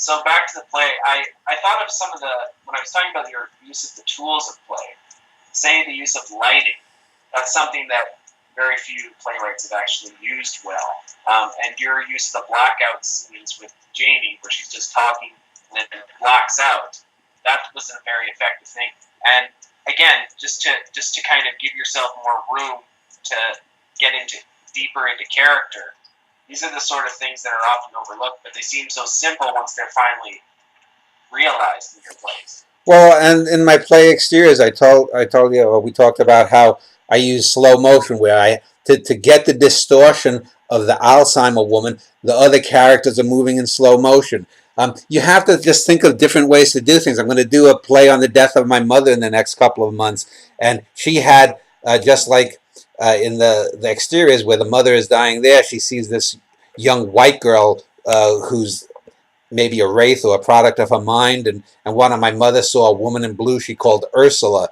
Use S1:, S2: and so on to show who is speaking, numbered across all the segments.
S1: So back to the play, I thought of some of the, when I was talking about your use of the tools of play, say the use of lighting. That's something that very few playwrights have actually used well. And your use of the blackout scenes with Janie, where she's just talking and then it blacks out, that was a very effective thing. And again, just to kind of give yourself more room to get deeper into character. These are the sort of things that are often overlooked, but they seem so simple once they're finally realized in your plays.
S2: Well, and in my play Exteriors, I told you, we talked about how I use slow motion, where to get the distortion of the Alzheimer woman, the other characters are moving in slow motion. You have to just think of different ways to do things. I'm going to do a play on the death of my mother in the next couple of months, and she had, just like in the Exteriors, where the mother is dying there, she sees this young white girl who's maybe a wraith or a product of her mind, and one of my mother saw a woman in blue she called Ursula.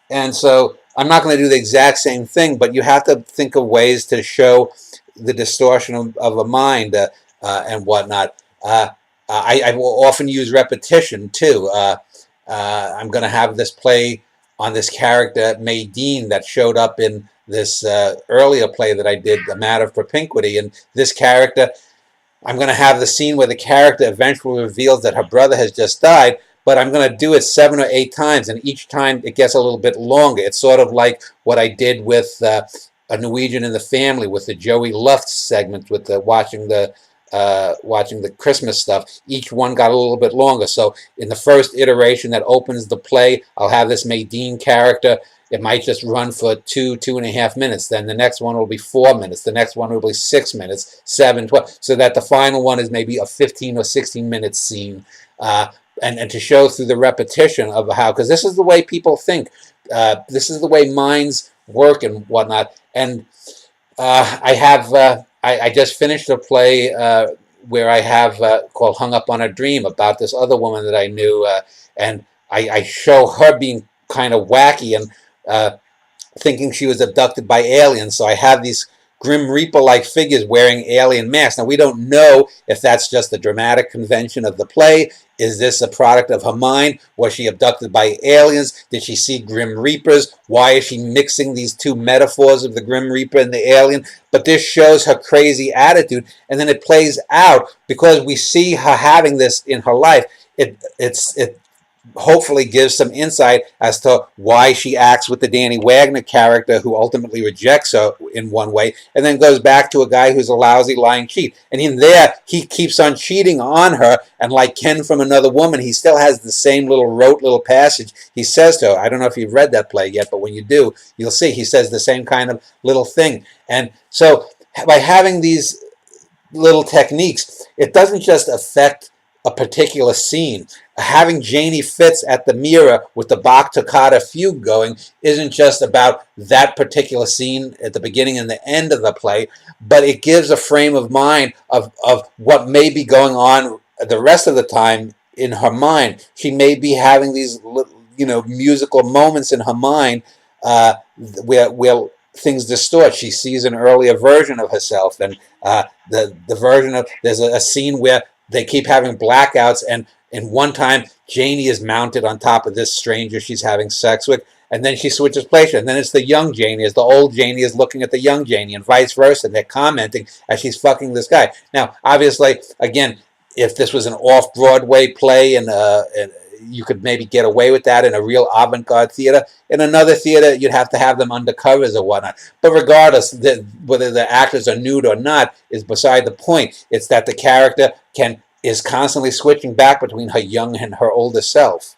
S2: And so I'm not going to do the exact same thing, but you have to think of ways to show the distortion of a mind and whatnot. I will often use repetition too. I'm going to have this play on this character, Maydeen, that showed up in this earlier play that I did, A Matter of Propinquity. And this character, I'm going to have the scene where the character eventually reveals that her brother has just died, but I'm going to do it 7 or 8 times, and each time it gets a little bit longer. It's sort of like what I did with A Norwegian in the Family, with the Joey Luft segment, with the watching the Christmas stuff. Each one got a little bit longer. So in the first iteration that opens the play, I'll have this Maydeen character. It might just run for 2.5 minutes. Then the next one will be 4 minutes. The next one will be 6 minutes, 7, 12. So that the final one is maybe a 15 or 16 minute scene. And to show through the repetition of how, because this is the way people think. This is the way minds work and whatnot. And I just finished a play where I have called Hung Up on a Dream, about this other woman that I knew, and I show her being kind of wacky and thinking she was abducted by aliens. So I have these Grim Reaper-like figures wearing alien masks. Now, we don't know if that's just the dramatic convention of the play. Is this a product of her mind? Was she abducted by aliens? Did she see Grim Reapers? Why is she mixing these two metaphors of the Grim Reaper and the alien? But this shows her crazy attitude, and then it plays out because we see her having this in her life. It hopefully gives some insight as to why she acts with the Danny Wagner character, who ultimately rejects her in one way, and then goes back to a guy who's a lousy, lying cheat. And in there, he keeps on cheating on her, and like Ken from Another Woman, he still has the same rote little passage he says to her. I don't know if you've read that play yet, but when you do, you'll see he says the same kind of little thing. And so by having these little techniques, it doesn't just affect a particular scene. Having Janie Fitz at the mirror with the Bach Toccata fugue going isn't just about that particular scene at the beginning and the end of the play, but it gives a frame of mind of what may be going on the rest of the time in her mind. She may be having these, musical moments in her mind where things distort. She sees an earlier version of herself, and the version of, there's a scene where they keep having blackouts, and in one time Janie is mounted on top of this stranger she's having sex with, and then she switches places, and then it's the young Janie as the old Janie is looking at the young Janie, and vice versa, and they're commenting as she's fucking this guy. Now, obviously, again, if this was an off-Broadway play and you could maybe get away with that in a real avant-garde theater. In another theater, you'd have to have them under covers or whatnot. But regardless, whether the actors are nude or not is beside the point. It's that the character is constantly switching back between her young and her older self.